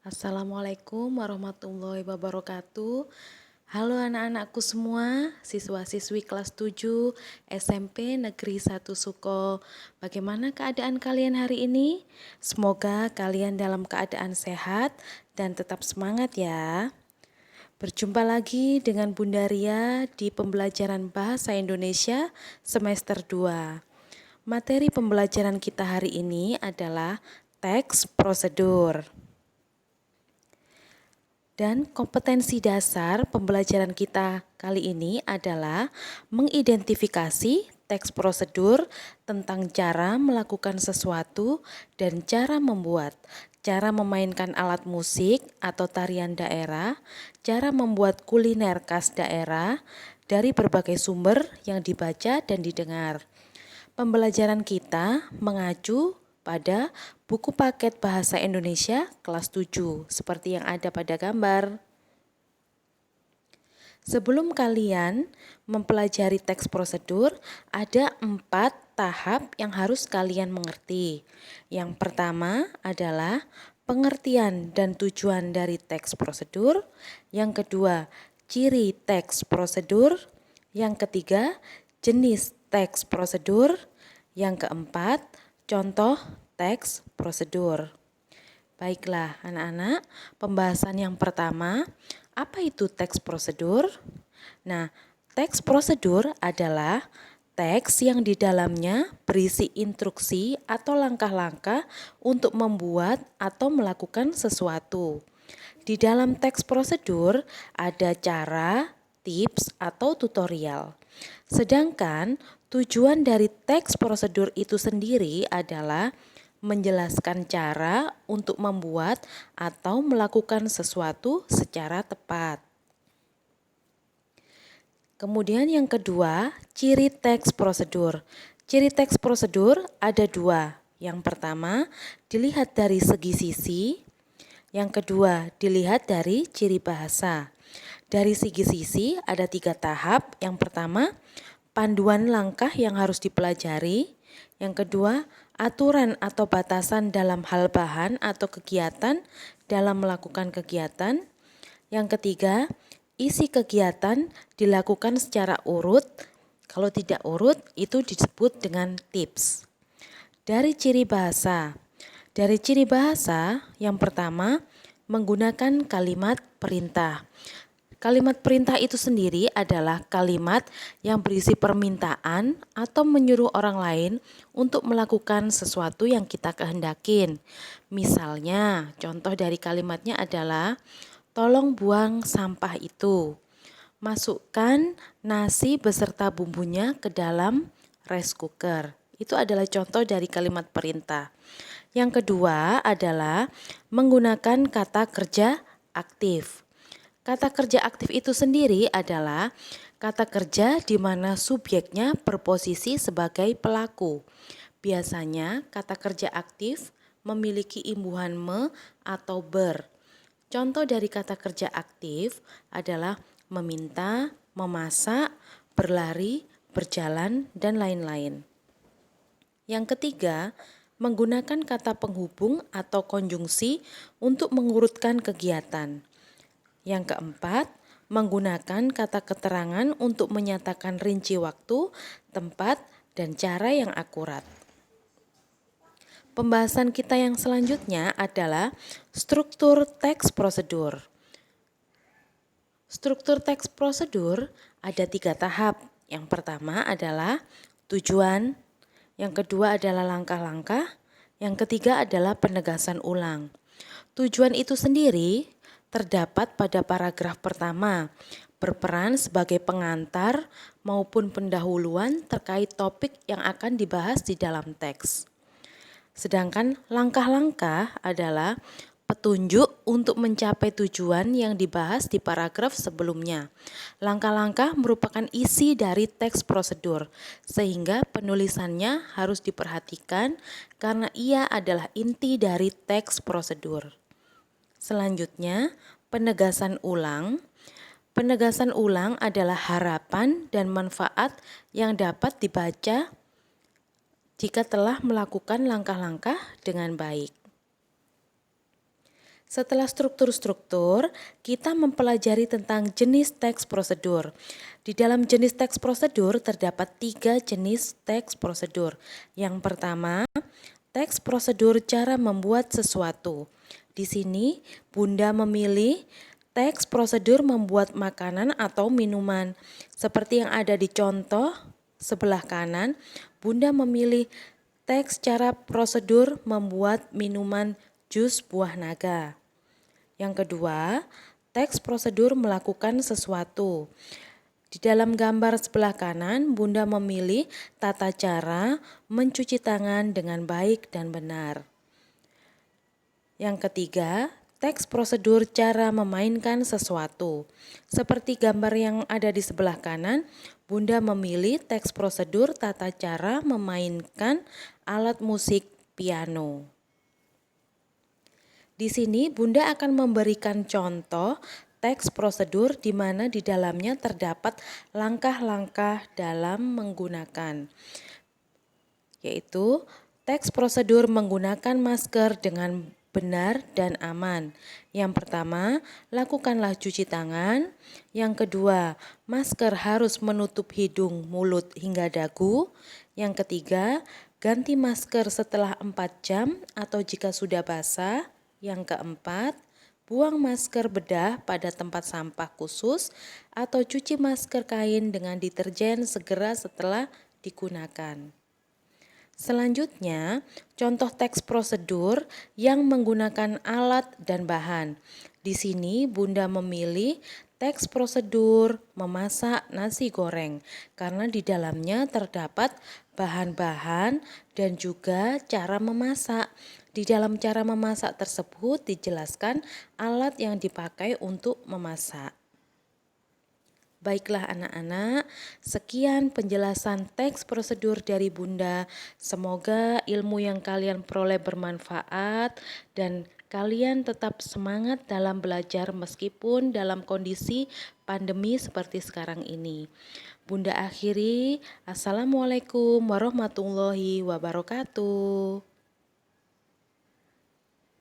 Assalamualaikum warahmatullahi wabarakatuh. Halo anak-anakku semua, siswa-siswi kelas 7 SMP Negeri 1 Suko. Bagaimana keadaan kalian hari ini? Semoga kalian dalam keadaan sehat dan tetap semangat ya. Berjumpa lagi dengan Bunda Ria di pembelajaran Bahasa Indonesia semester 2. Materi pembelajaran kita hari ini adalah teks prosedur. Dan kompetensi dasar pembelajaran kita kali ini adalah mengidentifikasi teks prosedur tentang cara melakukan sesuatu dan cara membuat, cara memainkan alat musik atau tarian daerah, cara membuat kuliner khas daerah dari berbagai sumber yang dibaca dan didengar. Pembelajaran kita mengacu pada buku paket Bahasa Indonesia kelas 7, seperti yang ada pada gambar. Sebelum kalian mempelajari teks prosedur, ada 4 tahap yang harus kalian mengerti. Yang pertama adalah pengertian dan tujuan dari teks prosedur. Yang kedua, ciri teks prosedur. Yang ketiga, jenis teks prosedur. Yang keempat, contoh teks prosedur. Baiklah anak-anak, pembahasan yang pertama, apa itu teks prosedur? Nah, teks prosedur adalah teks yang di dalamnya berisi instruksi atau langkah-langkah untuk membuat atau melakukan sesuatu. Di dalam teks prosedur ada cara, tips, atau tutorial. Sedangkan tujuan dari teks prosedur itu sendiri adalah menjelaskan cara untuk membuat atau melakukan sesuatu secara tepat. Kemudian yang kedua, ciri teks prosedur. Ciri teks prosedur ada 2. Yang pertama, dilihat dari segi sisi. Yang kedua, dilihat dari ciri bahasa. Dari segi sisi ada 3 tahap. Yang pertama, panduan langkah yang harus dipelajari. Yang kedua, aturan atau batasan dalam hal bahan atau kegiatan dalam melakukan kegiatan. Yang ketiga, isi kegiatan dilakukan secara urut. Kalau tidak urut, itu disebut dengan tips. Dari ciri bahasa. Dari ciri bahasa, yang pertama, menggunakan kalimat perintah. Kalimat perintah itu sendiri adalah kalimat yang berisi permintaan atau menyuruh orang lain untuk melakukan sesuatu yang kita kehendakin. Misalnya, contoh dari kalimatnya adalah, tolong buang sampah itu. Masukkan nasi beserta bumbunya ke dalam rice cooker. Itu adalah contoh dari kalimat perintah. Yang kedua adalah menggunakan kata kerja aktif. Kata kerja aktif itu sendiri adalah kata kerja di mana subjeknya berposisi sebagai pelaku. Biasanya kata kerja aktif memiliki imbuhan me atau ber. Contoh dari kata kerja aktif adalah meminta, memasak, berlari, berjalan, dan lain-lain. Yang ketiga, menggunakan kata penghubung atau konjungsi untuk mengurutkan kegiatan. Yang keempat, menggunakan kata keterangan untuk menyatakan rinci waktu, tempat, dan cara yang akurat. Pembahasan kita yang selanjutnya adalah struktur teks prosedur. Struktur teks prosedur ada 3 tahap. Yang pertama adalah tujuan, yang kedua adalah langkah-langkah, yang ketiga adalah penegasan ulang. Tujuan itu sendiri terdapat pada paragraf pertama, berperan sebagai pengantar maupun pendahuluan terkait topik yang akan dibahas di dalam teks. Sedangkan langkah-langkah adalah petunjuk untuk mencapai tujuan yang dibahas di paragraf sebelumnya. Langkah-langkah merupakan isi dari teks prosedur, sehingga penulisannya harus diperhatikan karena ia adalah inti dari teks prosedur. Selanjutnya, penegasan ulang. Penegasan ulang adalah harapan dan manfaat yang dapat dibaca jika telah melakukan langkah-langkah dengan baik. Setelah struktur-struktur, kita mempelajari tentang jenis teks prosedur. Di dalam jenis teks prosedur terdapat 3 jenis teks prosedur. Yang pertama, teks prosedur cara membuat sesuatu. Di sini, Bunda memilih teks prosedur membuat makanan atau minuman. Seperti yang ada di contoh sebelah kanan, Bunda memilih teks cara prosedur membuat minuman jus buah naga. Yang kedua, teks prosedur melakukan sesuatu. Di dalam gambar sebelah kanan, Bunda memilih tata cara mencuci tangan dengan baik dan benar. Yang ketiga, teks prosedur cara memainkan sesuatu. Seperti gambar yang ada di sebelah kanan, Bunda memilih teks prosedur tata cara memainkan alat musik piano. Di sini Bunda akan memberikan contoh teks prosedur di mana di dalamnya terdapat langkah-langkah dalam menggunakan, yaitu teks prosedur menggunakan masker dengan benar dan aman. Yang pertama, lakukanlah cuci tangan. Yang kedua, masker harus menutup hidung, mulut hingga dagu. Yang ketiga, ganti masker setelah 4 jam atau jika sudah basah. Yang keempat, buang masker bedah pada tempat sampah khusus atau cuci masker kain dengan deterjen segera setelah digunakan. Selanjutnya, contoh teks prosedur yang menggunakan alat dan bahan. Di sini Bunda memilih teks prosedur memasak nasi goreng karena di dalamnya terdapat bahan-bahan dan juga cara memasak. Di dalam cara memasak tersebut dijelaskan alat yang dipakai untuk memasak. Baiklah anak-anak, sekian penjelasan teks prosedur dari Bunda. Semoga ilmu yang kalian peroleh bermanfaat dan kalian tetap semangat dalam belajar meskipun dalam kondisi pandemi seperti sekarang ini. Bunda akhiri, Assalamualaikum warahmatullahi wabarakatuh.